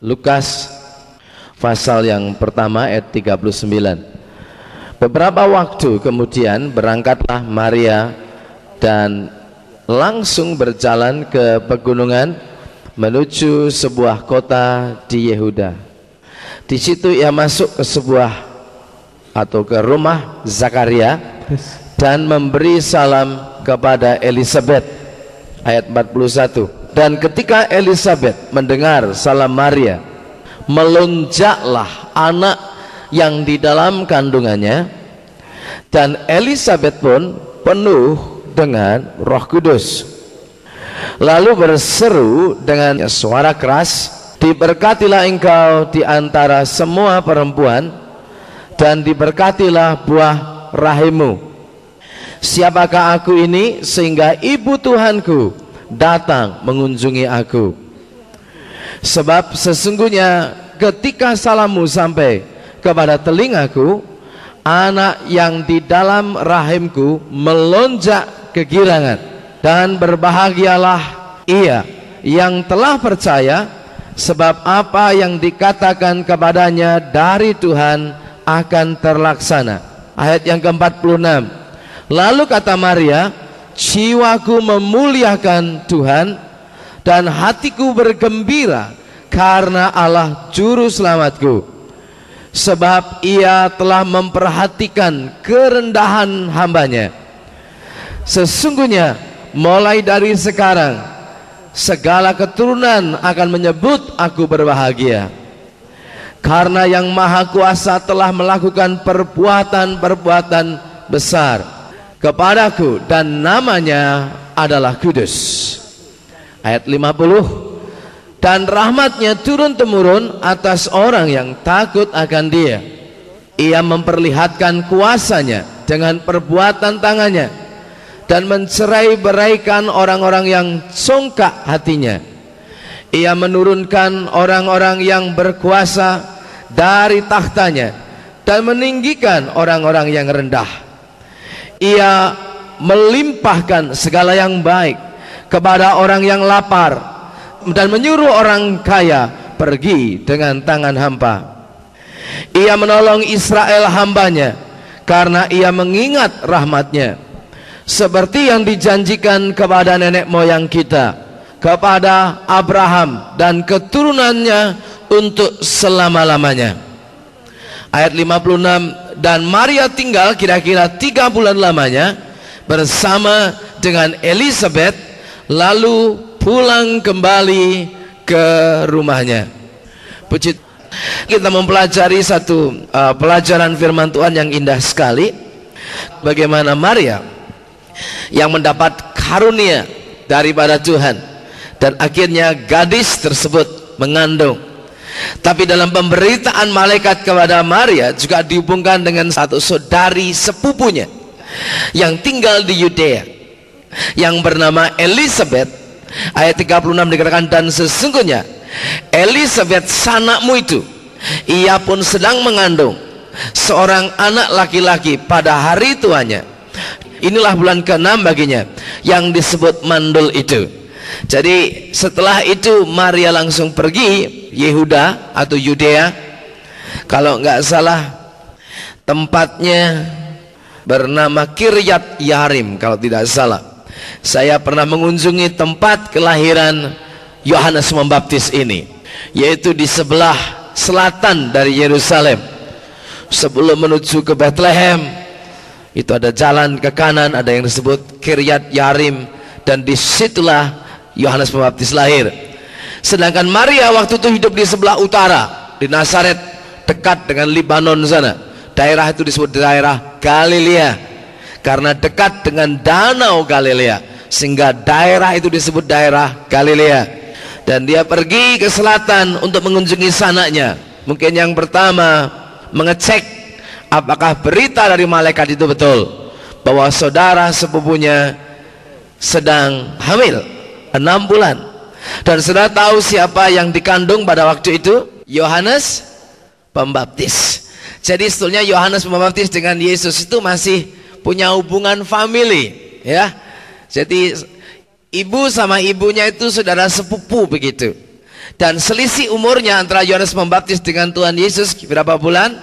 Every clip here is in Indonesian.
Lukas pasal yang pertama ayat 39. Beberapa waktu kemudian berangkatlah Maria dan langsung berjalan ke pegunungan menuju sebuah kota di Yehuda. Di situ ia masuk ke sebuah atau ke rumah Zakaria dan memberi salam kepada Elisabet. Ayat 41. Dan ketika Elisabet mendengar salam Maria, melonjaklah anak yang di dalam kandungannya, dan Elisabet pun penuh dengan Roh Kudus. Lalu berseru dengan suara keras, diberkatilah engkau di antara semua perempuan, dan diberkatilah buah rahimmu. Siapakah aku ini sehingga ibu Tuhanku datang mengunjungi aku? Sebab sesungguhnya ketika salammu sampai kepada telingaku, anak yang di dalam rahimku melonjak kegirangan. Dan berbahagialah ia yang telah percaya, sebab apa yang dikatakan kepadanya dari Tuhan akan terlaksana. Ayat yang ke-46. Lalu kata Maria, jiwaku memuliakan Tuhan, dan hatiku bergembira karena Allah Juru Selamatku, sebab ia telah memperhatikan kerendahan hambanya. Sesungguhnya mulai dari sekarang segala keturunan akan menyebut aku berbahagia, karena Yang Maha Kuasa telah melakukan perbuatan-perbuatan besar kepadaku, dan namanya adalah kudus. Ayat 50. Dan rahmatnya turun-temurun atas orang yang takut akan dia. Ia memperlihatkan kuasanya dengan perbuatan tangannya, dan mencerai-beraikan orang-orang yang songkak hatinya. Ia menurunkan orang-orang yang berkuasa dari tahtanya, dan meninggikan orang-orang yang rendah. Ia melimpahkan segala yang baik kepada orang yang lapar, dan menyuruh orang kaya pergi dengan tangan hampa. Ia menolong Israel hambanya, karena ia mengingat rahmatnya, seperti yang dijanjikan kepada nenek moyang kita, kepada Abraham dan keturunannya untuk selama-lamanya. Ayat 56. Dan Maria tinggal kira-kira 3 bulan lamanya bersama dengan Elisabet, lalu pulang kembali ke rumahnya. Puji. Kita mempelajari satu pelajaran firman Tuhan yang indah sekali, bagaimana Maria yang mendapat karunia daripada Tuhan, dan akhirnya gadis tersebut mengandung. Tapi dalam pemberitaan malaikat kepada Maria juga dihubungkan dengan satu saudari sepupunya yang tinggal di Yudea, yang bernama Elisabet. Ayat 36 dikatakan, dan sesungguhnya Elisabet sanakmu itu, ia pun sedang mengandung seorang anak laki-laki pada hari tuanya. Inilah bulan ke-6 baginya, yang disebut mandul itu. Jadi setelah itu Maria langsung pergi Yehuda atau Yudea. Kalau nggak salah tempatnya bernama Kiryat Yarim, kalau tidak salah. Saya pernah mengunjungi tempat kelahiran Yohanes Pembaptis ini, yaitu di sebelah selatan dari Yerusalem. Sebelum menuju ke Bethlehem, itu ada jalan ke kanan, ada yang disebut Kiryat Yarim, dan disitulah Yohanes Pembaptis lahir. Sedangkan Maria waktu itu hidup di sebelah utara, di Nazaret, dekat dengan Libanon sana. Daerah itu disebut daerah Galilea, karena dekat dengan danau Galilea, sehingga daerah itu disebut daerah Galilea. Dan dia pergi ke selatan untuk mengunjungi sanaknya. Mungkin yang pertama mengecek apakah berita dari malaikat itu betul, bahwa saudara sepupunya sedang hamil 6 bulan. Dan sudah tahu siapa yang dikandung pada waktu itu? Yohanes Pembaptis. Jadi sebetulnya Yohanes Pembaptis dengan Yesus itu masih punya hubungan famili, ya. Jadi ibu sama ibunya itu saudara sepupu begitu. Dan selisih umurnya antara Yohanes Pembaptis dengan Tuhan Yesus berapa bulan?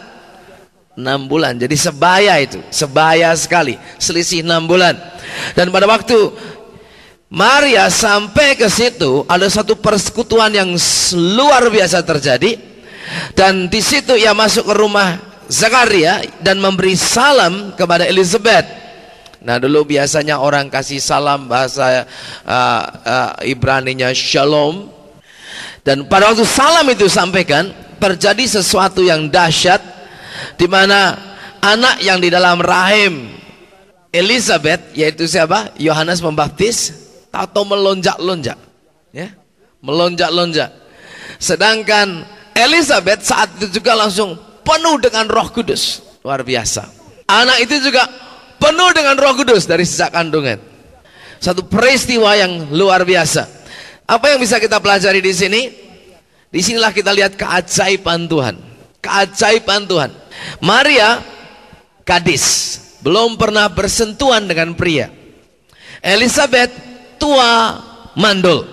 6 bulan. Jadi sebaya itu, sebaya sekali, selisih 6 bulan. Dan pada waktu Maria sampai ke situ, ada satu persekutuan yang luar biasa terjadi. Dan di situ ia masuk ke rumah Zakaria dan memberi salam kepada Elizabeth. Nah, dulu biasanya orang kasih salam bahasa Ibraninya shalom. Dan pada waktu salam itu sampaikan, terjadi sesuatu yang dahsyat, di mana anak yang di dalam rahim Elizabeth, yaitu siapa? Yohanes Pembaptis, atau melonjak-lonjak, ya, melonjak-lonjak. Sedangkan Elizabeth saat itu juga langsung penuh dengan Roh Kudus, luar biasa. Anak itu juga penuh dengan Roh Kudus dari sejak kandungan. Satu peristiwa yang luar biasa. Apa yang bisa kita pelajari di sini? Di sinilah kita lihat keajaiban Tuhan. Keajaiban Tuhan. Maria gadis, belum pernah bersentuhan dengan pria. Elizabeth tua mandul,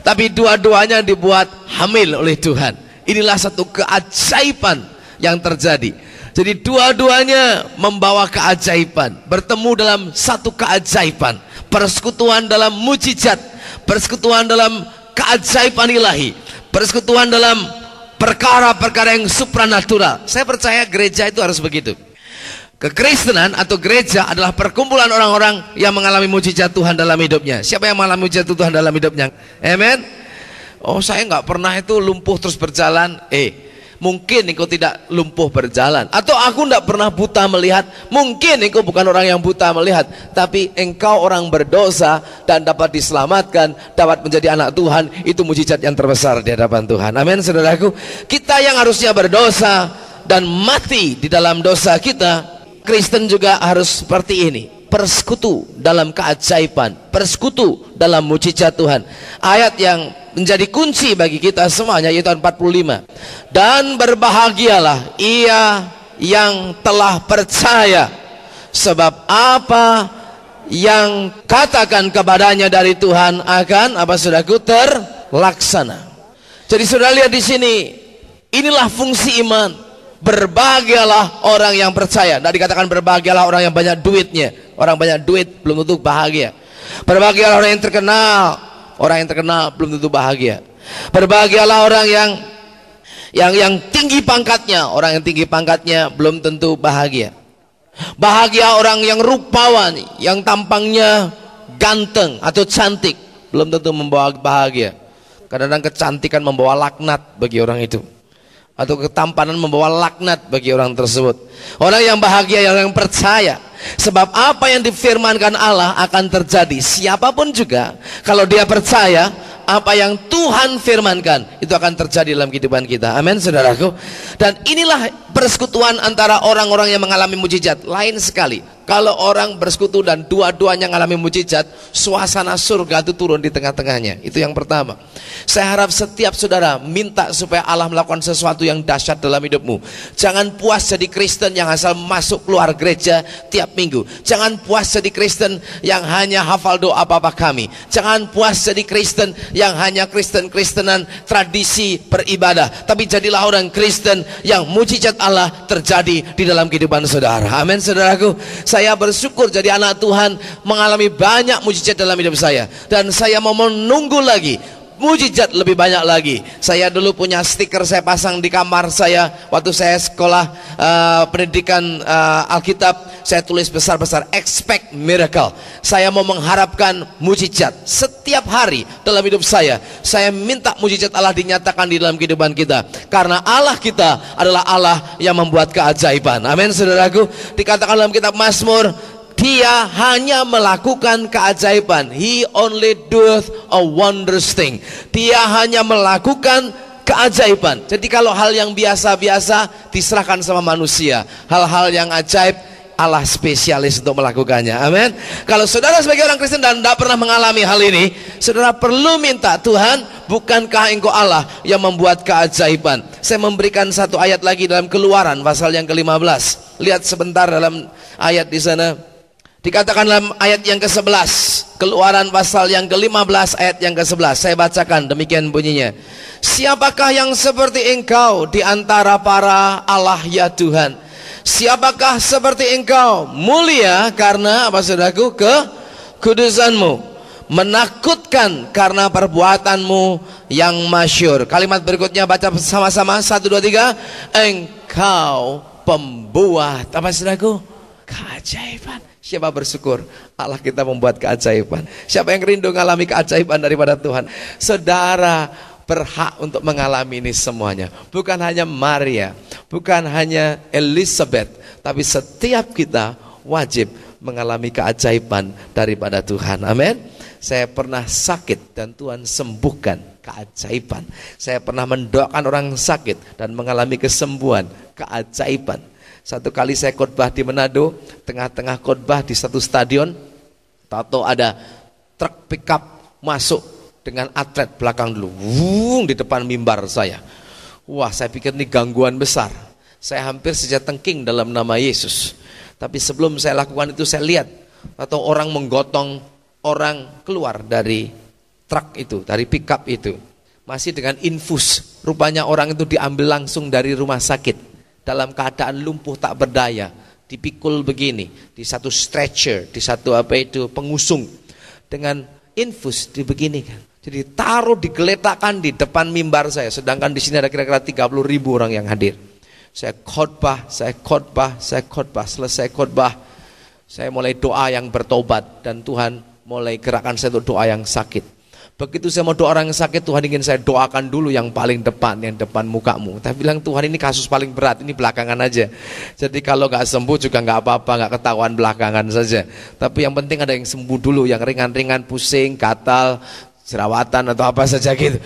tapi dua-duanya dibuat hamil oleh Tuhan. Inilah satu keajaiban yang terjadi. Jadi dua-duanya membawa keajaiban, bertemu dalam satu keajaiban, persekutuan dalam mujizat, persekutuan dalam keajaiban ilahi, persekutuan dalam perkara-perkara yang supranatural. Saya percaya gereja itu harus begitu. Kekristenan atau gereja adalah perkumpulan orang-orang yang mengalami mujizat Tuhan dalam hidupnya. Siapa yang mengalami mujizat Tuhan dalam hidupnya? Amen. Oh, saya nggak pernah itu lumpuh terus berjalan. Mungkin engkau tidak lumpuh berjalan, atau aku tidak pernah buta melihat. Mungkin engkau bukan orang yang buta melihat, tapi engkau orang berdosa dan dapat diselamatkan, dapat menjadi anak Tuhan. Itu mujizat yang terbesar di hadapan Tuhan. Amin, saudaraku. Kita yang harusnya berdosa dan mati di dalam dosa kita, Kristen juga harus seperti ini, persekutu dalam keajaiban, persekutu dalam mujizat Tuhan. Ayat yang menjadi kunci bagi kita semuanya yaitu 45. Dan berbahagialah ia yang telah percaya, sebab apa yang katakan kepadanya dari Tuhan akan apa, saudaraku, terlaksana. Jadi saudara lihat di sini, inilah fungsi iman. Berbahagialah orang yang percaya. Tidak dikatakan berbahagialah orang yang banyak duitnya. Orang banyak duit belum tentu bahagia. Berbahagialah orang yang terkenal. Orang yang terkenal belum tentu bahagia. Berbahagialah orang yang tinggi pangkatnya. Orang yang tinggi pangkatnya belum tentu bahagia. Bahagia orang yang rupawan, yang tampangnya ganteng atau cantik, belum tentu membawa bahagia. Kadang-kadang kecantikan membawa laknat bagi orang itu, atau ketampanan membawa laknat bagi orang tersebut. Orang yang bahagia yang percaya, sebab apa yang difirmankan Allah akan terjadi. Siapapun juga, kalau dia percaya apa yang Tuhan firmankan, itu akan terjadi dalam kehidupan kita. Amin, saudaraku. Dan inilah persekutuan antara orang-orang yang mengalami mujizat. Lain sekali kalau orang bersekutu dan dua-duanya mengalami mujizat, suasana surga itu turun di tengah-tengahnya. Itu yang pertama. Saya harap setiap saudara minta supaya Allah melakukan sesuatu yang dahsyat dalam hidupmu. Jangan puas jadi Kristen yang asal masuk keluar gereja tiap minggu. Jangan puas jadi Kristen yang hanya hafal doa Bapa Kami. Jangan puas jadi Kristen yang hanya Kristen-Kristenan tradisi beribadah. Tapi jadilah orang Kristen yang mujizat Allah terjadi di dalam kehidupan saudara. Amin, saudaraku. Saya bersyukur jadi anak Tuhan, mengalami banyak mujizat dalam hidup saya. Dan saya mau menunggu lagi mujizat lebih banyak lagi. Saya dulu punya stiker saya pasang di kamar saya waktu saya sekolah pendidikan Alkitab. Saya tulis besar-besar, expect miracle. Saya mau mengharapkan mujizat setiap hari dalam hidup saya. Saya minta mujizat Allah dinyatakan di dalam kehidupan kita, karena Allah kita adalah Allah yang membuat keajaiban. Amin, saudaraku. Dikatakan dalam kitab Mazmur, Dia hanya melakukan keajaiban. He only doeth a wondrous thing. Dia hanya melakukan keajaiban. Jadi kalau hal yang biasa-biasa diserahkan sama manusia, hal-hal yang ajaib Allah spesialis untuk melakukannya. Amin. Kalau saudara sebagai orang Kristen dan tidak pernah mengalami hal ini, saudara perlu minta, Tuhan, bukankah Engkau Allah yang membuat keajaiban? Saya memberikan satu ayat lagi dalam Keluaran pasal yang ke-15. Lihat sebentar dalam ayat di sana. Dikatakan dalam ayat yang ke-11, Keluaran pasal yang ke-15 ayat yang ke-11. Saya bacakan, demikian bunyinya. Siapakah yang seperti engkau di antara para Allah ya Tuhan? Siapakah seperti engkau? Mulia karena apa saudaraku? Kekudusanmu. Menakutkan karena perbuatanmu yang masyhur. Kalimat berikutnya baca sama-sama, 1, 2, 3. Engkau pembuat apa saudaraku? Keajaiban. Siapa bersyukur Allah kita membuat keajaiban? Siapa yang rindu mengalami keajaiban daripada Tuhan? Saudara berhak untuk mengalami ini semuanya. Bukan hanya Maria, bukan hanya Elizabeth, tapi setiap kita wajib mengalami keajaiban daripada Tuhan. Amin. Saya pernah sakit dan Tuhan sembuhkan, keajaiban. Saya pernah mendoakan orang sakit dan mengalami kesembuhan, keajaiban. Satu kali saya khotbah di Manado, tengah-tengah khotbah di satu stadion, tahu ada truk pickup masuk dengan atlet belakang dulu, di depan mimbar saya. Wah, saya pikir ini gangguan besar. Saya hampir saja tengking dalam nama Yesus. Tapi sebelum saya lakukan itu, saya lihat atau orang menggotong orang keluar dari truk itu, dari pickup itu, masih dengan infus. Rupanya orang itu diambil langsung dari rumah sakit dalam keadaan lumpuh tak berdaya, dipikul begini, di satu stretcher, di satu pengusung dengan infus dibeginikan. Jadi taruh digeletakkan di depan mimbar saya, sedangkan di sini ada kira-kira 30.000 orang yang hadir. Saya khotbah, selesai khotbah, saya mulai doa yang bertobat dan Tuhan mulai gerakan saya untuk doa yang sakit. Begitu saya mau doa orang yang sakit, Tuhan ingin saya doakan dulu yang paling depan, yang depan mukamu. Tapi bilang, Tuhan ini kasus paling berat, ini belakangan aja. Jadi kalau gak sembuh juga gak apa-apa, gak ketahuan belakangan saja. Tapi yang penting ada yang sembuh dulu, yang ringan-ringan, pusing, gatal, jerawatan atau apa saja gitu.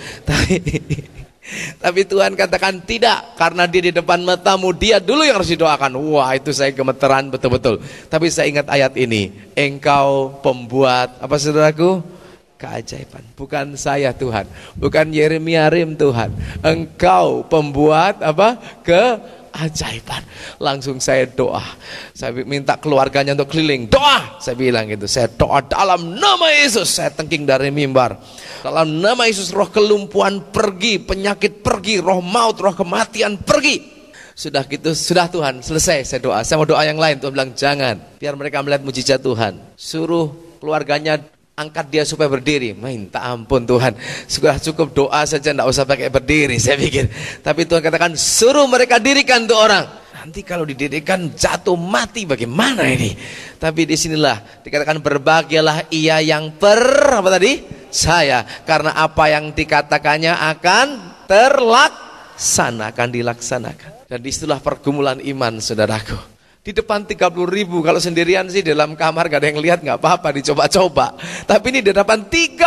Tapi Tuhan katakan tidak, karena dia di depan matamu, dia dulu yang harus didoakan. Wah, itu saya gemeteran betul-betul. Tapi saya ingat ayat ini, engkau pembuat apa saudaraku? Keajaiban. Bukan saya Tuhan, bukan Yeremia Rim Tuhan, engkau pembuat apa? Keajaiban. Langsung saya doa, saya minta keluarganya untuk keliling doa, saya bilang gitu, saya doa dalam nama Yesus, saya tengking dari mimbar, dalam nama Yesus roh kelumpuhan pergi, penyakit pergi, roh maut, roh kematian pergi. Sudah gitu, sudah Tuhan, selesai saya doa. Saya mau doa yang lain, Tuhan bilang jangan, biar mereka melihat mujizat Tuhan. Suruh keluarganya angkat dia supaya berdiri. Minta ampun Tuhan, sudah cukup doa saja, tidak usah pakai berdiri saya pikir. Tapi Tuhan katakan suruh mereka dirikan tuh orang. Nanti kalau didirikan jatuh mati bagaimana ini? Tapi disinilah dikatakan berbahagialah ia yang apa tadi? Saya, karena apa yang dikatakannya akan terlaksana, akan dilaksanakan. Dan disitulah pergumulan iman saudaraku. Di depan 30.000, kalau sendirian sih dalam kamar gak ada yang lihat, gak apa-apa, dicoba-coba. Tapi ini di depan 30.000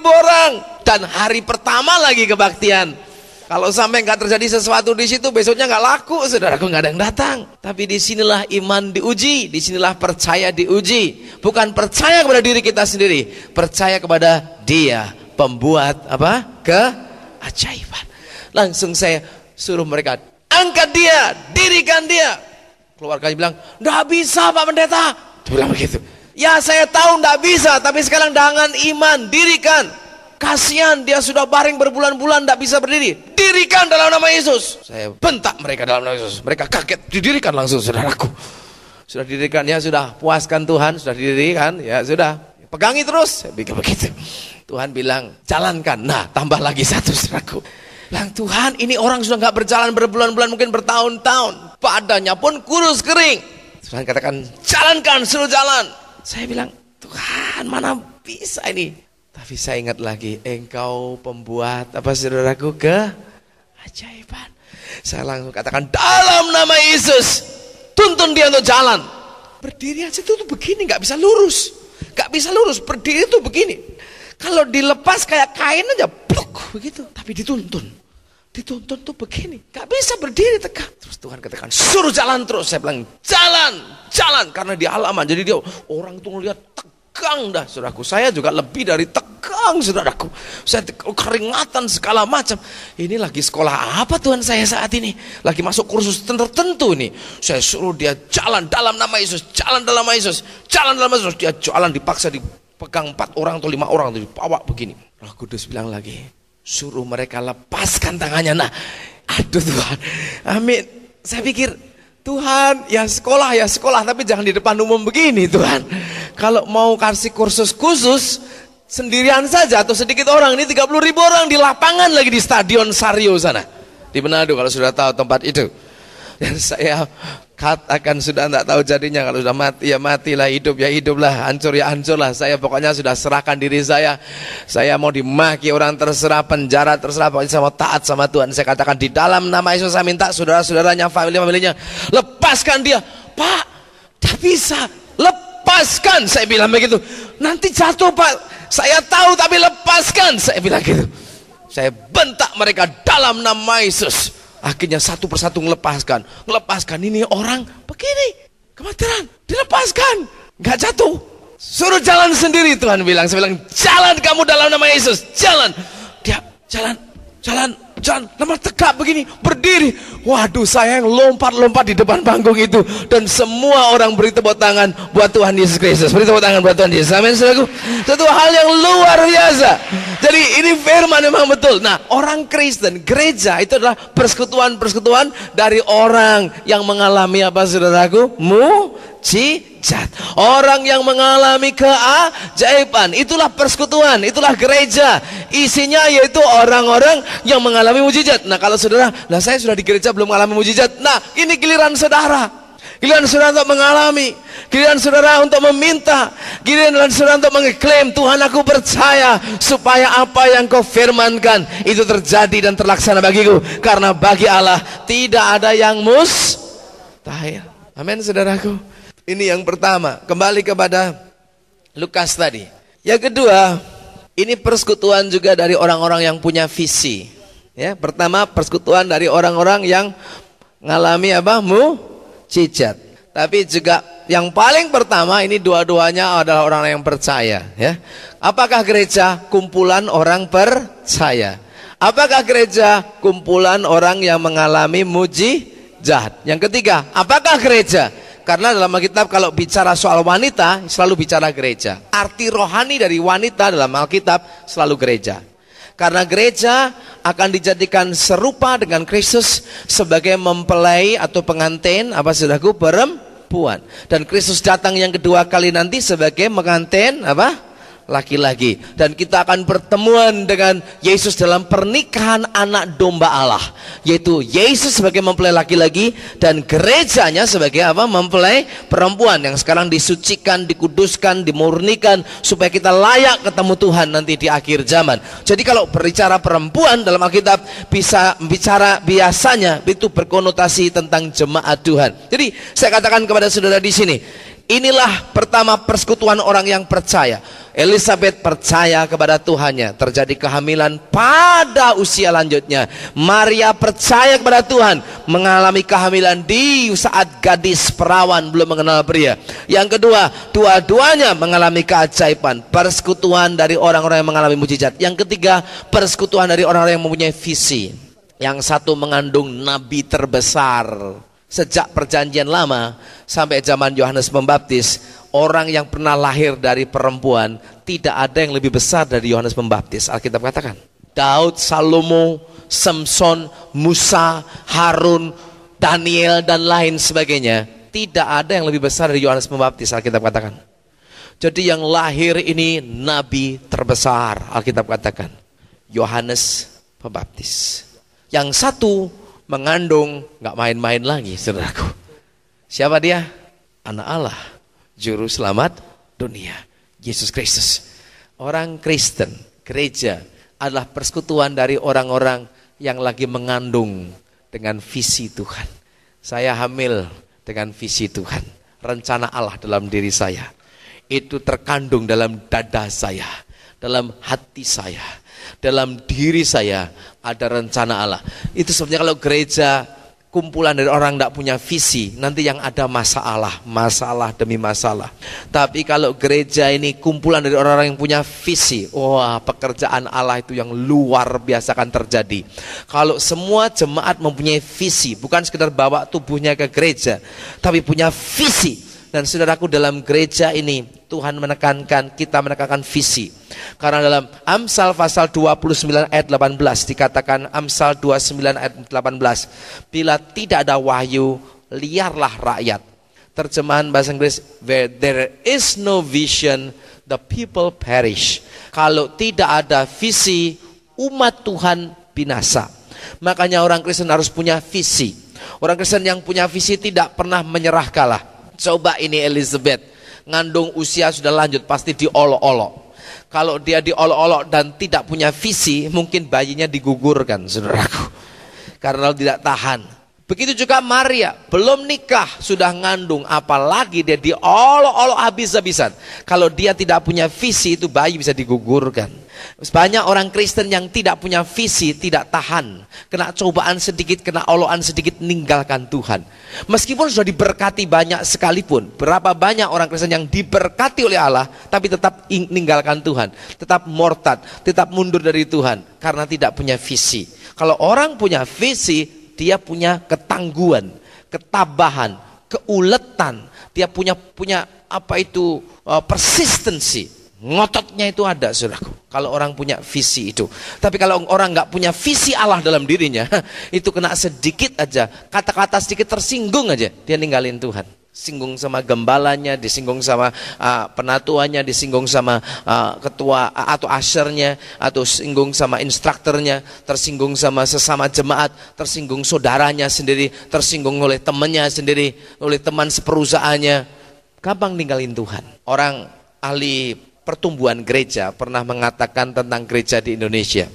orang. Dan hari pertama lagi kebaktian. Kalau sampai gak terjadi sesuatu di situ, besoknya gak laku, saudaraku, gak ada yang datang. Tapi disinilah iman diuji, disinilah percaya diuji. Bukan percaya kepada diri kita sendiri, percaya kepada Dia, pembuat apa? Keajaiban. Langsung saya suruh mereka, angkat dia, dirikan dia. Keluarganya bilang, nggak bisa Pak Pendeta. Dia bilang begitu. Ya saya tahu nggak bisa, tapi sekarang dengan iman, dirikan. Kasihan dia sudah baring berbulan-bulan nggak bisa berdiri. Dirikan dalam nama Yesus. Saya bentak mereka dalam nama Yesus. Mereka kaget, didirikan langsung saudaraku. Sudah didirikan, ya sudah, puaskan Tuhan, sudah didirikan, ya sudah. Pegangi terus, saya bilang begitu. Tuhan bilang, jalankan. Nah, tambah lagi satu saudaraku. Bilang, Tuhan ini orang sudah nggak berjalan berbulan-bulan, mungkin bertahun-tahun. Badannya pun kurus kering. Tuhan katakan jalankan, suruh jalan. Saya bilang Tuhan mana bisa ini. Tapi saya ingat lagi, engkau pembuat apa saudaraku? Keajaiban. Saya langsung katakan dalam nama Yesus, tuntun dia untuk jalan. Berdiri aja tuh begini, nggak bisa lurus, nggak bisa lurus. Berdiri tuh begini. Kalau dilepas kayak kain aja, pluk begitu. Tapi dituntun tuh begini, gak bisa berdiri tegak. Terus Tuhan katakan suruh jalan terus. Saya bilang jalan, karena di halaman. Jadi dia orang tuh ngeliat tegak tegang dah saudaraku. Saya juga lebih dari tegang saudaraku. Saya keringatan segala macam. Ini lagi sekolah apa Tuhan saya saat ini? Lagi masuk kursus tertentu nih. Saya suruh dia jalan dalam nama Yesus, jalan dalam nama Yesus, jalan dalam nama Yesus. Dia jalan dipaksa dipegang 4 orang atau 5 orang dibawa begini. Roh Kudus bilang lagi, suruh mereka lepaskan tangannya. Nah, aduh Tuhan, amin. Saya pikir, Tuhan ya sekolah, tapi jangan di depan umum begini Tuhan. Kalau mau kasih kursus khusus, sendirian saja atau sedikit orang, ini 30.000 orang di lapangan lagi di Stadion Sario sana. Di Manado kalau sudah tahu tempat itu. Dan saya katakan sudah tidak tahu jadinya, kalau sudah mati ya matilah, hidup ya hiduplah, hancur ya hancurlah. Saya pokoknya sudah serahkan diri saya. Saya mau dimaki orang terserah, penjara terserah, pokoknya saya mau taat sama Tuhan. Saya katakan di dalam nama Yesus saya minta saudara-saudaranya, familinya, lepaskan dia. Pak, tidak bisa, lepaskan. Saya bilang begitu. Nanti jatuh Pak, saya tahu tapi lepaskan. Saya bilang gitu. Saya bentak mereka dalam nama Yesus. Akhirnya satu persatu melepaskan ini orang begini, kematian, dilepaskan, nggak jatuh, suruh jalan sendiri. Tuhan bilang, saya bilang jalan kamu dalam nama Yesus, jalan. Dia jalan, nama tegak begini, berdiri. Waduh, saya yang lompat di depan panggung itu, dan semua orang beri tepuk tangan buat Tuhan Yesus Kristus. Beri tepuk tangan buat Tuhan Yesus. Amin, saudaraku. Satu hal yang luar biasa. Jadi ini firman memang betul. Nah, orang Kristen, gereja itu adalah persekutuan dari orang yang mengalami apa saudaraku? Mujizat. Orang yang mengalami keajaiban. Itulah persekutuan, itulah gereja. Isinya yaitu orang-orang yang mengalami mujizat. Nah, kalau saudara, saya sudah di gereja belum mengalami mujizat. Nah, ini giliran saudara. Giliran saudara untuk mengalami, giliran saudara untuk meminta, giliran saudara untuk mengeklaim, Tuhan aku percaya supaya apa yang kau firmankan itu terjadi dan terlaksana bagiku. Karena bagi Allah tidak ada yang mustahil. Amin saudaraku. Ini yang pertama, kembali kepada Lukas tadi. Yang kedua, ini persekutuan juga dari orang-orang yang punya visi. Ya, pertama persekutuan dari orang-orang yang mengalami apa? Mujizat. Tapi juga yang paling pertama ini dua-duanya adalah orang yang percaya, ya. Apakah gereja kumpulan orang percaya? Apakah gereja kumpulan orang yang mengalami mujizat? Yang ketiga, apakah gereja? Karena dalam Alkitab kalau bicara soal wanita selalu bicara gereja. Arti rohani dari wanita dalam Alkitab selalu gereja. Karena gereja akan dijadikan serupa dengan Kristus sebagai mempelai atau pengantin apa saudaraku, perempuan. Dan Kristus datang yang kedua kali nanti sebagai pengantin apa? Laki-laki. Dan kita akan pertemuan dengan Yesus dalam pernikahan anak domba Allah, yaitu Yesus sebagai mempelai laki-laki dan gerejanya sebagai apa? Mempelai perempuan yang sekarang disucikan, dikuduskan, dimurnikan supaya kita layak ketemu Tuhan nanti di akhir zaman. Jadi kalau berbicara perempuan dalam Alkitab bisa bicara biasanya itu berkonotasi tentang jemaat Tuhan. Jadi saya katakan kepada saudara di sini, inilah pertama persekutuan orang yang percaya. Elizabeth percaya kepada Tuhannya, terjadi kehamilan pada usia lanjutnya. Maria percaya kepada Tuhan, mengalami kehamilan di saat gadis perawan belum mengenal pria. Yang kedua, dua-duanya mengalami keajaiban, persekutuan dari orang-orang yang mengalami mujizat. Yang ketiga, persekutuan dari orang-orang yang mempunyai visi. Yang satu mengandung nabi terbesar sejak perjanjian lama sampai zaman Yohanes Pembaptis. Orang yang pernah lahir dari perempuan tidak ada yang lebih besar dari Yohanes Pembaptis. Alkitab katakan Daud, Salomo, Samson, Musa, Harun, Daniel dan lain sebagainya, tidak ada yang lebih besar dari Yohanes Pembaptis. Alkitab katakan. Jadi yang lahir ini nabi terbesar. Alkitab katakan Yohanes Pembaptis. Yang satu mengandung, nggak main-main lagi saudaraku. Siapa dia? Anak Allah, Juru Selamat dunia, Yesus Kristus. Orang Kristen, gereja adalah persekutuan dari orang-orang yang lagi mengandung dengan visi Tuhan. Saya hamil dengan visi Tuhan. Rencana Allah dalam diri saya itu terkandung dalam dada saya, dalam hati saya, dalam diri saya ada rencana Allah. Itu sebenarnya kalau gereja kumpulan dari orang tidak punya visi, nanti yang ada masalah, masalah demi masalah. Tapi kalau gereja ini kumpulan dari orang-orang yang punya visi, wah, pekerjaan Allah itu yang luar biasa akan terjadi. Kalau semua jemaat mempunyai visi, bukan sekedar bawa tubuhnya ke gereja, tapi punya visi. Dan saudaraku, dalam gereja ini Tuhan menekankan, kita menekankan visi. Karena dalam Amsal pasal 29 ayat 18 dikatakan, Amsal 29 ayat 18, bila tidak ada wahyu, liarlah rakyat. Terjemahan bahasa Inggris, where there is no vision, the people perish. Kalau tidak ada visi, umat Tuhan binasa. Makanya orang Kristen harus punya visi. Orang Kristen yang punya visi tidak pernah menyerah kalah. Coba ini Elizabeth, ngandung usia sudah lanjut, pasti diolok-olok. Kalau dia diolok-olok dan tidak punya visi, mungkin bayinya digugurkan, saudaraku, karena tidak tahan. Begitu juga Maria, belum nikah sudah ngandung, apalagi dia diolok-olok habis-habisan. Kalau dia tidak punya visi, itu bayi bisa digugurkan. Banyak orang Kristen yang tidak punya visi, tidak tahan, kena cobaan sedikit, kena olokan sedikit, meninggalkan Tuhan. Meskipun sudah diberkati banyak sekalipun. Berapa banyak orang Kristen yang diberkati oleh Allah, tapi tetap meninggalkan Tuhan, tetap murtad, tetap mundur dari Tuhan, karena tidak punya visi. Kalau orang punya visi, dia punya ketangguhan, ketabahan, keuletan. Dia punya persistency, ngototnya itu ada, saudaraku. Kalau orang punya visi itu. Tapi kalau orang nggak punya visi Allah dalam dirinya, itu kena sedikit aja, kata-kata sedikit tersinggung aja, dia ninggalin Tuhan. Singgung sama gembalanya, disinggung sama penatuannya, disinggung sama ketua atau ashernya, atau singgung sama instrukturnya, tersinggung sama sesama jemaat, tersinggung saudaranya sendiri, tersinggung oleh temannya sendiri, oleh teman seperusahaannya. Gampang ninggalin Tuhan. Orang ahli pertumbuhan gereja pernah mengatakan tentang gereja di Indonesia.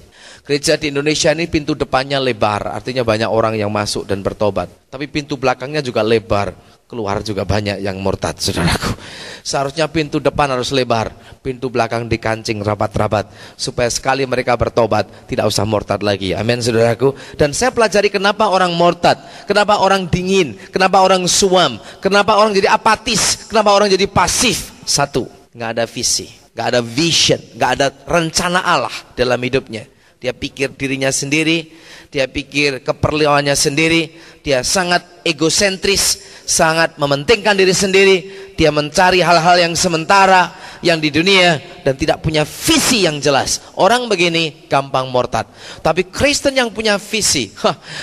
Gereja di Indonesia ini pintu depannya lebar, artinya banyak orang yang masuk dan bertobat. Tapi pintu belakangnya juga lebar, keluar juga banyak yang murtad, saudaraku. Seharusnya pintu depan harus lebar, pintu belakang dikancing rapat-rapat, supaya sekali mereka bertobat, tidak usah murtad lagi. Amin, saudaraku. Dan saya pelajari kenapa orang murtad, kenapa orang dingin, kenapa orang suam, kenapa orang jadi apatis, kenapa orang jadi pasif. Satu, nggak ada visi, nggak ada vision, nggak ada rencana Allah dalam hidupnya. Dia pikir dirinya sendiri, dia pikir keperluannya sendiri, dia sangat egosentris, sangat mementingkan diri sendiri, dia mencari hal-hal yang sementara, yang di dunia, dan tidak punya visi yang jelas. Orang begini gampang murtad. Tapi Kristen yang punya visi,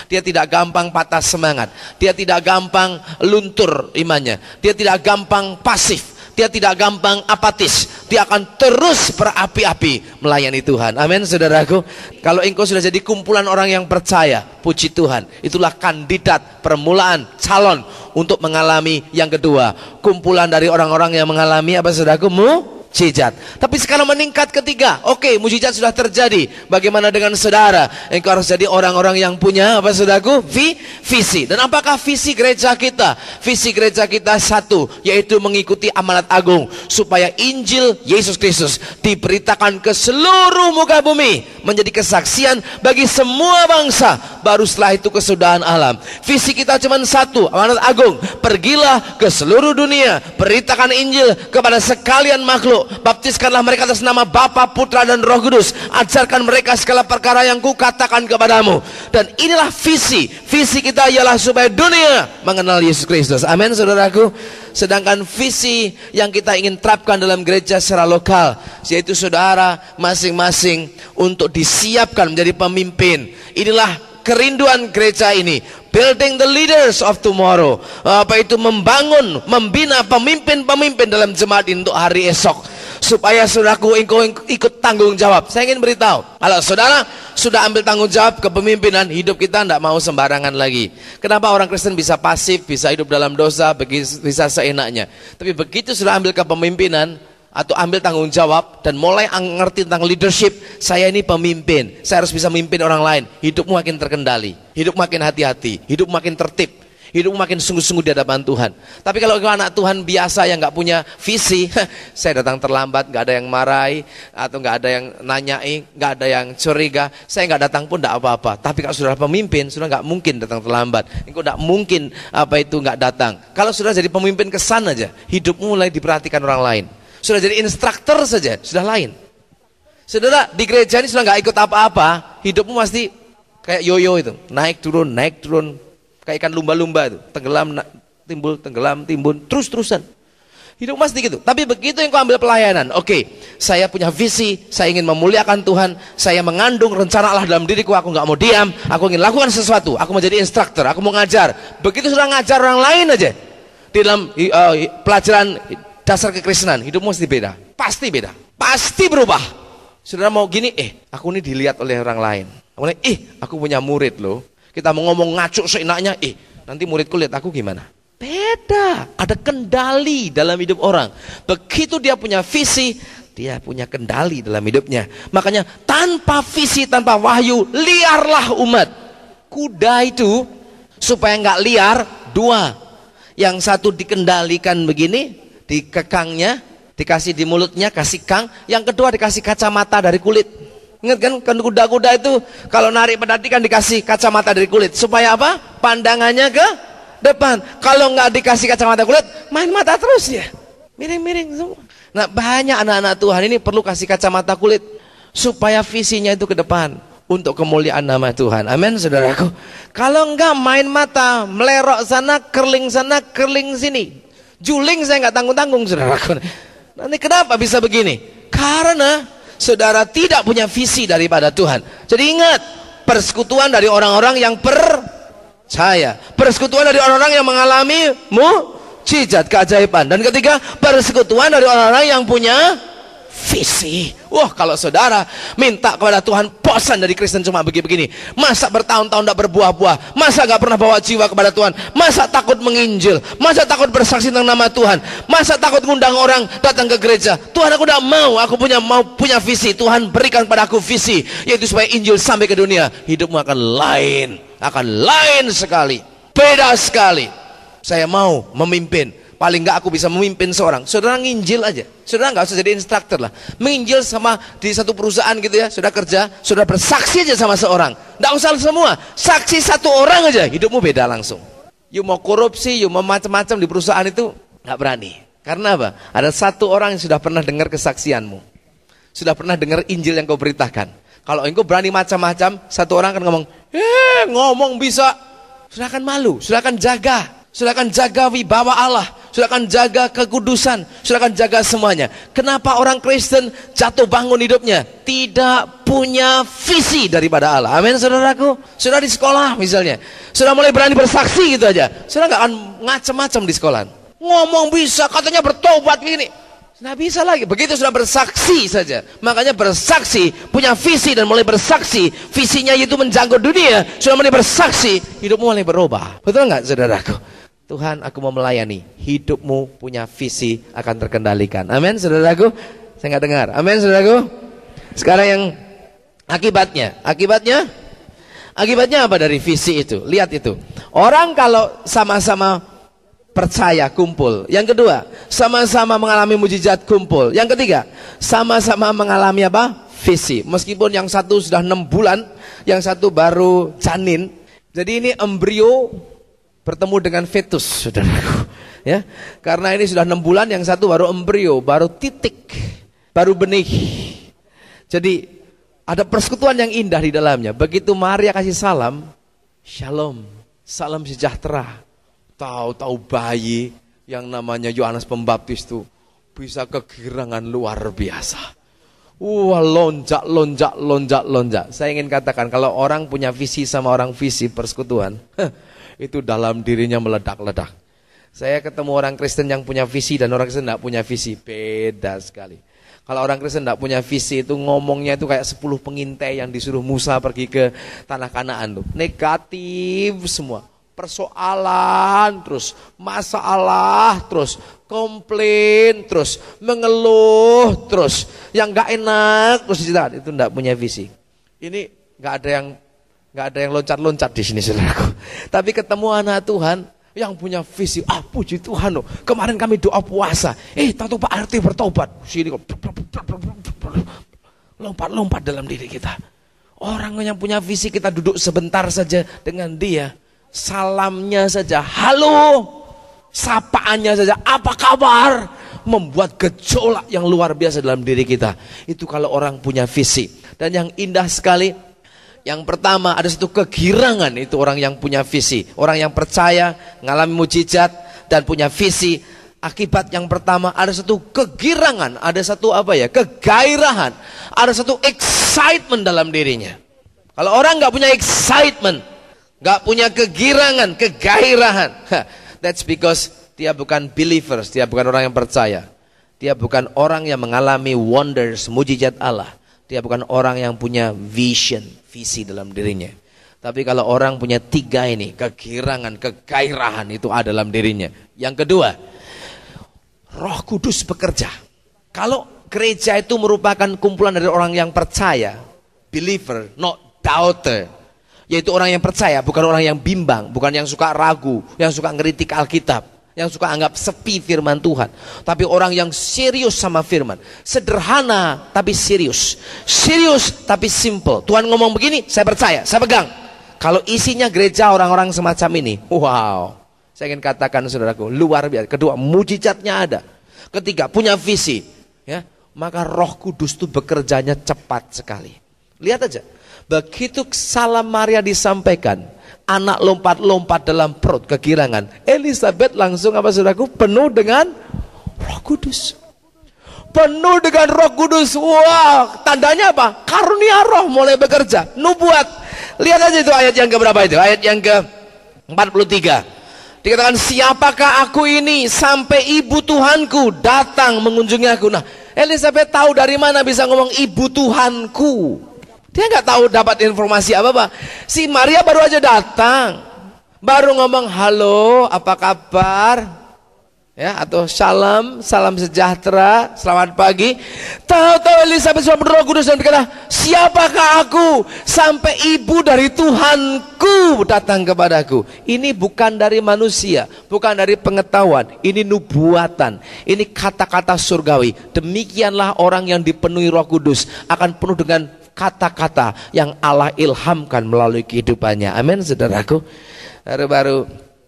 dia tidak gampang patah semangat, dia tidak gampang luntur imannya, dia tidak gampang pasif, dia tidak gampang apatis, dia akan terus berapi-api melayani Tuhan. Amin, saudaraku. Kalau engkau sudah jadi kumpulan orang yang percaya, puji Tuhan, itulah kandidat permulaan calon untuk mengalami yang kedua, kumpulan dari orang-orang yang mengalami apa, saudaraku? Mujizat. Tapi sekarang meningkat ketiga. Oke, mujizat sudah terjadi. Bagaimana dengan saudara? Engkau harus jadi orang-orang yang punya apa, saudaraku? Visi. Dan apakah visi gereja kita? Visi gereja kita satu, yaitu mengikuti amanat agung, supaya Injil Yesus Kristus diberitakan ke seluruh muka bumi, menjadi kesaksian bagi semua bangsa. Baru setelah itu kesudahan alam. Visi kita cuma satu, amanat agung. Pergilah ke seluruh dunia, beritakan Injil kepada sekalian makhluk. Baptiskanlah mereka atas nama Bapa, Putra, dan Roh Kudus. Ajarkan mereka segala perkara yang kukatakan kepadamu. Dan inilah visi. Visi kita ialah supaya dunia mengenal Yesus Kristus. Amin, saudaraku. Sedangkan visi yang kita ingin terapkan dalam gereja secara lokal, yaitu saudara masing-masing untuk disiapkan menjadi pemimpin. Inilah kerinduan gereja ini. Building the leaders of tomorrow. Apa itu? Membangun, membina pemimpin-pemimpin dalam jemaat untuk hari esok. Supaya saudaraku, engkau ikut tanggung jawab. Saya ingin beritahu, kalau saudara sudah ambil tanggung jawab kepemimpinan, hidup kita tidak mau sembarangan lagi. Kenapa orang Kristen bisa pasif, bisa hidup dalam dosa, bisa seenaknya. Tapi begitu sudah ambil kepemimpinan, atau ambil tanggung jawab dan mulai ngerti tentang leadership, saya ini pemimpin, saya harus bisa memimpin orang lain, hidupmu makin terkendali, hidup makin hati-hati, hidup makin tertib. Hidupmu makin sungguh-sungguh di hadapan Tuhan. Tapi kalau anak Tuhan biasa yang nggak punya visi, saya datang terlambat, nggak ada yang marahi, atau nggak ada yang nanyai, nggak ada yang curiga, saya nggak datang pun nggak apa-apa. Tapi kalau sudah pemimpin, sudah nggak mungkin datang terlambat. Engkau nggak mungkin nggak datang. Kalau sudah jadi pemimpin kesan aja, hidupmu mulai diperhatikan orang lain. Sudah jadi instruktur saja, sudah lain. Saudara, di gereja ini sudah nggak ikut apa-apa, hidupmu pasti kayak yoyo itu, naik turun, kayak ikan lumba-lumba itu, tenggelam, timbul, terus-terusan. Hidup pasti gitu. Tapi begitu yang kau ambil pelayanan, oke, saya punya visi, saya ingin memuliakan Tuhan, saya mengandung rencana Allah dalam diriku, aku nggak mau diam, aku ingin lakukan sesuatu, aku mau jadi instruktur, aku mau ngajar. Begitu sudah ngajar orang lain aja, di dalam pelajaran dasar kekristenan, hidupmu mesti beda, pasti berubah. Saudara mau gini, aku ini dilihat oleh orang lain. Aku punya murid loh. Kita mau ngomong ngaco seenaknya, nanti muridku lihat aku gimana? Beda, ada kendali dalam hidup orang. Begitu dia punya visi, dia punya kendali dalam hidupnya. Makanya tanpa visi, tanpa wahyu, liarlah umat. Kuda itu supaya nggak liar, dua. Yang satu dikendalikan begini, dikekangnya, dikasih di mulutnya, kasih kang. Yang kedua dikasih kacamata dari kulit. Ingat kan kuda-kuda itu kalau narik pedati kan dikasih kacamata dari kulit. Supaya apa? Pandangannya ke depan. Kalau nggak dikasih kacamata kulit, main mata terus ya. Miring-miring semua. Nah, banyak anak-anak Tuhan ini perlu kasih kacamata kulit. Supaya visinya itu ke depan. Untuk kemuliaan nama Tuhan. Amin, saudaraku. Kalau nggak main mata, melerok sana, kerling sini. Juling saya nggak tanggung-tanggung, saudaraku. Nanti kenapa bisa begini? Karena saudara tidak punya visi daripada Tuhan. Jadi ingat, persekutuan dari orang-orang yang percaya, persekutuan dari orang-orang yang mengalami mukjizat, keajaiban. Dan ketiga, persekutuan dari orang-orang yang punya visi. Wah, kalau saudara minta kepada Tuhan, bosan dari Kristen cuma begini-begini, masa bertahun-tahun tidak berbuah-buah, masa gak pernah bawa jiwa kepada Tuhan, masa takut menginjil, masa takut bersaksi tentang nama Tuhan, masa takut ngundang orang datang ke gereja. Tuhan, aku tidak mau, aku punya visi. Tuhan, berikan kepada aku visi, yaitu supaya injil sampai ke dunia. Hidupmu akan lain sekali, beda sekali. Saya mau memimpin. Paling enggak aku bisa memimpin seorang. Saudara nginjil aja. Saudara enggak usah jadi instruktur lah. Menginjil sama di satu perusahaan gitu ya. Saudara kerja, saudara bersaksi aja sama seorang. Enggak usah semua. Saksi satu orang aja, hidupmu beda langsung. You mau korupsi, you mau macam-macam di perusahaan itu enggak berani. Karena apa? Ada satu orang yang sudah pernah dengar kesaksianmu. Sudah pernah dengar injil yang kau beritakan. Kalau engkau berani macam-macam, satu orang akan ngomong, ngomong bisa. Sudah akan malu, sudah akan jaga. Sudah akan jaga wibawa Allah, sudah akan jaga kekudusan, sudah akan jaga semuanya. Kenapa orang Kristen jatuh bangun hidupnya? Tidak punya visi daripada Allah. Amin, saudaraku. Sudah di sekolah misalnya, sudah mulai berani bersaksi gitu aja, sudah nggak akan ngacem-macem di sekolah. Ngomong bisa, katanya bertobat begini. Nggak bisa lagi. Begitu sudah bersaksi saja. Makanya bersaksi, punya visi dan mulai bersaksi. Visinya itu menjangkau dunia. Sudah mulai bersaksi, hidupmu mulai berubah. Betul nggak, saudaraku? Tuhan, aku mau melayani. Hidupmu punya visi akan terkendalikan. Amin, saudaraku. Saya nggak dengar. Amin, saudaraku. Sekarang yang akibatnya apa dari visi itu? Lihat itu. Orang kalau sama-sama percaya kumpul. Yang kedua, sama-sama mengalami mujizat kumpul. Yang ketiga, sama-sama mengalami apa? Visi. Meskipun yang satu sudah 6 bulan, yang satu baru janin. Jadi ini embrio bertemu dengan fetus, saudaraku. Ya, karena ini sudah 6 bulan, yang satu baru embrio, baru titik, baru benih. Jadi ada persekutuan yang indah di dalamnya. Begitu Maria kasih salam, shalom, salam sejahtera. Tahu-tahu bayi yang namanya Yohanes Pembaptis itu bisa kegirangan luar biasa. Lonjak. Saya ingin katakan, kalau orang punya visi sama orang visi persekutuan, itu dalam dirinya meledak-ledak. Saya ketemu orang Kristen yang punya visi dan orang Kristen tidak punya visi, beda sekali. Kalau orang Kristen tidak punya visi itu ngomongnya itu kayak 10 pengintai yang disuruh Musa pergi ke tanah Kanaan tuh. Negatif semua. Persoalan terus, masalah terus, komplain terus, mengeluh terus, yang nggak enak terus itu enggak punya visi. Ini nggak ada yang loncat-loncat di sini, saudaraku. Tapi ketemu anak Tuhan, yang punya visi. Puji Tuhan loh, kemarin kami doa puasa, tahu Pak RT bertobat. Sini kok lompat-lompat dalam diri kita. Orang yang punya visi, kita duduk sebentar saja dengan dia, salamnya saja, halo, sapaannya saja, apa kabar, membuat gejolak yang luar biasa dalam diri kita. Itu kalau orang punya visi. Dan yang indah sekali, yang pertama, ada satu kegirangan, itu orang yang punya visi. Orang yang percaya, ngalami mujizat dan punya visi. Akibat yang pertama, ada satu kegirangan, ada satu kegairahan, ada satu excitement dalam dirinya. Kalau orang nggak punya excitement, nggak punya kegirangan, kegairahan, that's because dia bukan believers, dia bukan orang yang percaya. Dia bukan orang yang mengalami wonders, mujizat Allah. Dia bukan orang yang punya vision, visi dalam dirinya. Tapi kalau orang punya tiga ini, kegirangan, kegairahan, itu ada dalam dirinya. Yang kedua, Roh Kudus bekerja. Kalau gereja itu merupakan kumpulan dari orang yang percaya, believer, not doubter, yaitu orang yang percaya, bukan orang yang bimbang, bukan yang suka ragu, yang suka ngeritik Alkitab, yang suka anggap sepi firman Tuhan, tapi orang yang serius sama firman, sederhana tapi serius, serius tapi simple. Tuhan ngomong begini, saya percaya, saya pegang. Kalau isinya gereja orang-orang semacam ini, wow, saya ingin katakan saudaraku, luar biasa. Kedua, mujizatnya ada. Ketiga, punya visi, ya, maka Roh Kudus itu bekerjanya cepat sekali. Lihat aja, begitu salam Maria disampaikan, anak lompat-lompat dalam perut, kegirangan. Elizabeth langsung saudaraku, penuh dengan Roh Kudus. Penuh dengan Roh Kudus. Wah, tandanya apa? Karunia Roh mulai bekerja, nubuat. Lihat aja itu ayat yang keberapa itu? Ayat yang ke-43. Dikatakan, siapakah aku ini sampai ibu Tuhanku datang mengunjungi aku. Nah, Elizabeth tahu dari mana bisa ngomong ibu Tuhanku. Dia nggak tahu dapat informasi apa-apa. Si Maria baru aja datang, baru ngomong halo, apa kabar, ya, atau shalom, salam sejahtera, selamat pagi. Tahu-tahu Elizabeth sudah berdoa kudus dan berkata, siapakah aku sampai ibu dari Tuhanku datang kepadaku. Ini bukan dari manusia, bukan dari pengetahuan, ini nubuatan, ini kata-kata surgawi. Demikianlah orang yang dipenuhi Roh Kudus akan penuh dengan kata-kata yang Allah ilhamkan melalui kehidupannya. Amin, saudaraku. Baru-baru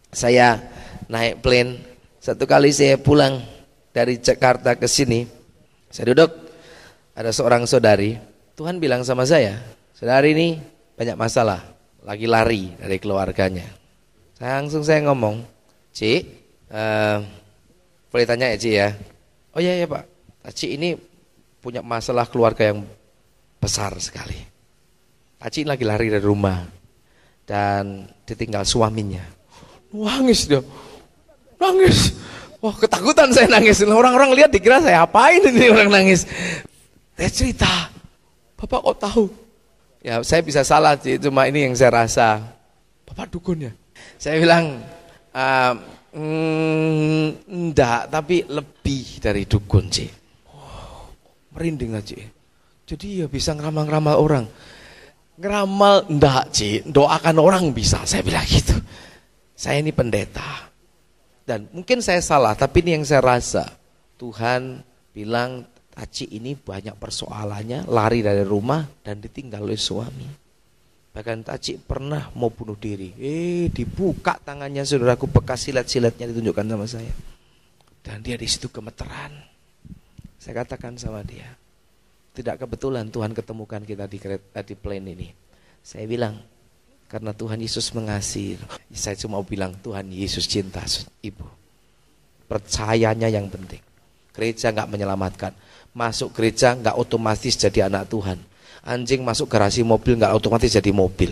saya naik plane. Satu kali saya pulang dari Jakarta ke sini, saya duduk, ada seorang saudari. Tuhan bilang sama saya, saudari ini banyak masalah, lagi lari dari keluarganya. Saya ngomong, Cik, boleh tanya ya Cik ya? Oh iya ya Pak, Cik ini punya masalah keluarga yang besar sekali. Cik lagi lari dari rumah dan ditinggal suaminya. Nangis dia, nangis. Wah, ketakutan saya nangis. Orang-orang lihat dikira saya apain ini orang nangis. Saya cerita, Bapak kok tahu? Ya saya bisa salah sih, cuma ini yang saya rasa. Bapak dukun ya? Saya bilang, enggak, tapi lebih dari dukun Cik. Oh, merinding aja. Jadi ya bisa ngeramal-ngeramal orang. Ngeramal enggak Cik, doakan orang bisa, saya bilang gitu. Saya ini pendeta. Dan mungkin saya salah, tapi ini yang saya rasa. Tuhan bilang, Cik ini banyak persoalannya, lari dari rumah dan ditinggal oleh suami. Bahkan Cik pernah mau bunuh diri. Dibuka tangannya saudaraku, bekas silat-silatnya ditunjukkan sama saya. Dan dia di situ gemeteran. Saya katakan sama dia, tidak kebetulan Tuhan ketemukan kita di plane ini. Saya bilang, karena Tuhan Yesus mengasihi. Saya cuma bilang, Tuhan Yesus cinta ibu. Percayanya yang penting. Gereja gak menyelamatkan. Masuk gereja gak otomatis jadi anak Tuhan. Anjing masuk garasi mobil gak otomatis jadi mobil.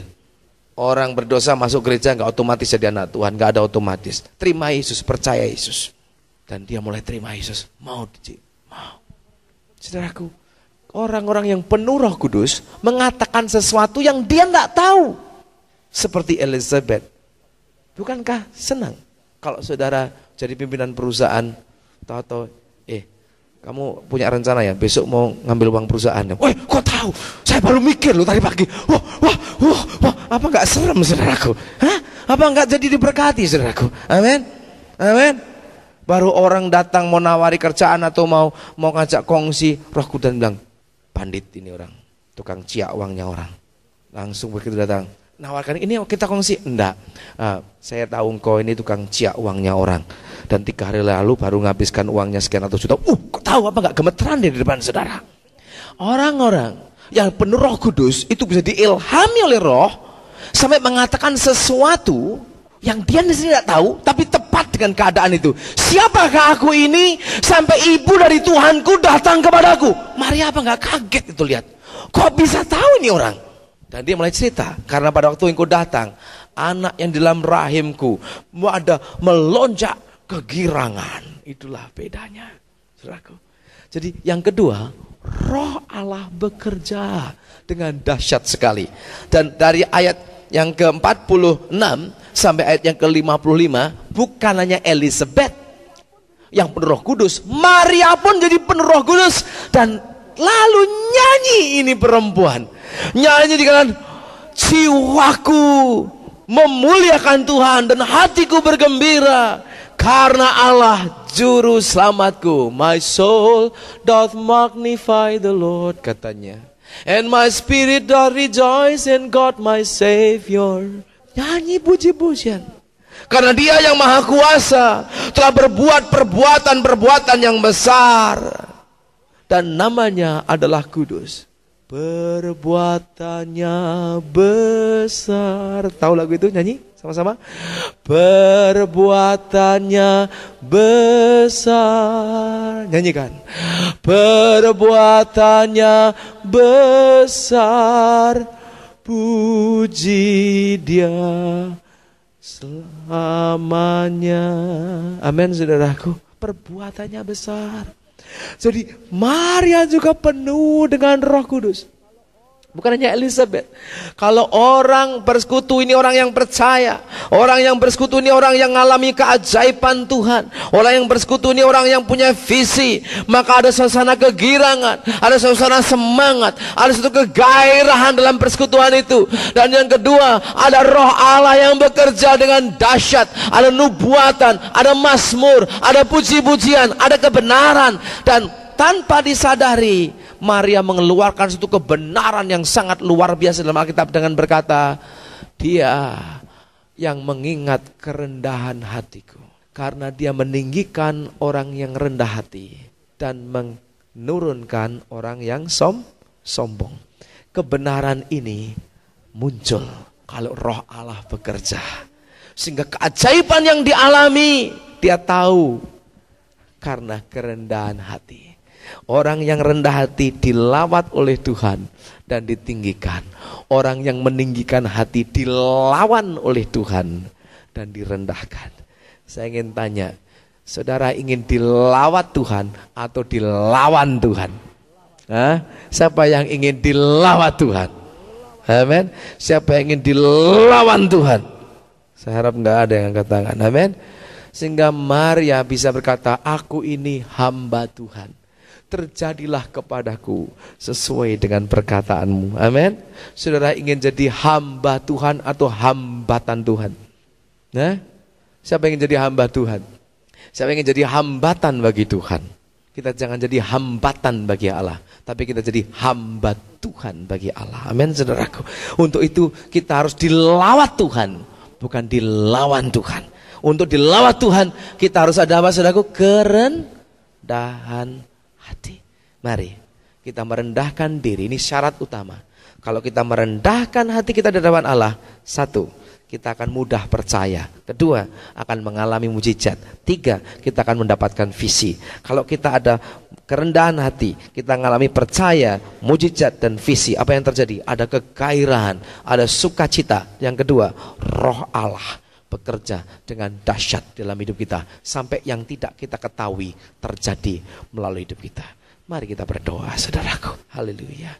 Orang berdosa masuk gereja gak otomatis jadi anak Tuhan. Gak ada otomatis. Terima Yesus, percaya Yesus. Dan dia mulai terima Yesus. Mau, saudaraku, orang-orang yang penuh Roh Kudus mengatakan sesuatu yang dia tidak tahu. Seperti Elizabeth. Bukankah senang kalau saudara jadi pimpinan perusahaan, tahu-tahu, kamu punya rencana ya besok mau ngambil uang perusahaan? Woi, kok tahu? Saya baru mikir loh tadi pagi. Wah, apa nggak serem saudaraku? Hah? Apa enggak jadi diberkati, saudaraku? Amin. Amin. Baru orang datang mau nawari kerjaan atau mau ngajak kongsi, Roh Kudus bilang, pandit ini orang, tukang ciak uangnya orang. Langsung begitu datang, nawarkan ini kita kongsi. Enggak, saya tahu engkau ini tukang ciak uangnya orang. Dan 3 hari lalu baru ngabiskan uangnya sekian ratus juta. Kok tahu apa enggak gemeteran di depan saudara? Orang-orang yang penuh Roh Kudus itu bisa diilhami oleh Roh sampai mengatakan sesuatu yang dia sendiri tidak tahu, tapi tepat dengan keadaan itu. Siapakah aku ini sampai ibu dari Tuhanku datang kepadaku? Maria apa enggak kaget itu lihat? Kok bisa tahu ini orang? Dan dia mulai cerita, karena pada waktu engkau datang, anak yang dalam rahimku ada melonjak kegirangan. Itulah bedanya, saudaraku. Jadi yang kedua, Roh Allah bekerja dengan dahsyat sekali. Dan dari ayat yang ke-46 sampai ayat yang ke-55, bukan hanya Elizabeth yang penuh Roh Kudus, Maria pun jadi penuh Roh Kudus. Dan lalu nyanyi ini perempuan, nyanyi dikatakan, jiwaku memuliakan Tuhan dan hatiku bergembira karena Allah juru selamatku. My soul doth magnify the Lord, katanya, and my spirit doth rejoice in God my Savior. Nyanyi puji-pujian. Karena dia yang maha kuasa telah berbuat perbuatan-perbuatan yang besar. Dan namanya adalah kudus. Perbuatannya besar. Tahu lagu itu? Nyanyi sama-sama. Perbuatannya besar. Nyanyikan. Perbuatannya besar. Puji dia selamanya. Amin, saudaraku. Perbuatannya besar. Jadi Maria juga penuh dengan Roh Kudus. Bukan hanya Elizabeth. Kalau orang bersekutu ini orang yang percaya, orang yang bersekutu ini orang yang mengalami keajaiban Tuhan, orang yang bersekutu ini orang yang punya visi, maka ada suasana kegirangan, ada suasana semangat, ada suatu kegairahan dalam persekutuan itu. Dan yang kedua, ada Roh Allah yang bekerja dengan dahsyat, ada nubuatan, ada mazmur, ada puji-pujian, ada kebenaran. Dan tanpa disadari, Maria mengeluarkan suatu kebenaran yang sangat luar biasa dalam Alkitab dengan berkata, dia yang mengingat kerendahan hatiku. Karena dia meninggikan orang yang rendah hati dan menurunkan orang yang sombong. Kebenaran ini muncul kalau Roh Allah bekerja. Sehingga keajaiban yang dialami, dia tahu karena kerendahan hati. Orang yang rendah hati dilawat oleh Tuhan dan ditinggikan. Orang yang meninggikan hati dilawan oleh Tuhan dan direndahkan. Saya ingin tanya, saudara ingin dilawat Tuhan atau dilawan Tuhan? Siapa yang ingin dilawat Tuhan? Amin. Siapa yang ingin dilawan Tuhan? Saya harap enggak ada yang angkat tangan. Amin. Sehingga Maria bisa berkata, aku ini hamba Tuhan. Terjadilah kepadaku sesuai dengan perkataanmu. Amin. Saudara ingin jadi hamba Tuhan atau hambatan Tuhan? Nah, siapa ingin jadi hamba Tuhan? Siapa ingin jadi hambatan bagi Tuhan? Kita jangan jadi hambatan bagi Allah, tapi kita jadi hamba Tuhan bagi Allah. Amin, saudaraku. Untuk itu kita harus dilawat Tuhan, bukan dilawan Tuhan. Untuk dilawat Tuhan, kita harus ada apa, saudaraku? Kerendahan hati. Mari kita merendahkan diri. Ini syarat utama. Kalau kita merendahkan hati kita di hadapan Allah, satu, kita akan mudah percaya. Kedua, akan mengalami mujizat. Tiga, kita akan mendapatkan visi. Kalau kita ada kerendahan hati, kita mengalami percaya, mujizat dan visi. Apa yang terjadi? Ada kegairahan, ada sukacita. Yang kedua, Roh Allah bekerja dengan dahsyat dalam hidup kita sampai yang tidak kita ketahui terjadi melalui hidup kita. Mari kita berdoa, saudaraku. Haleluya.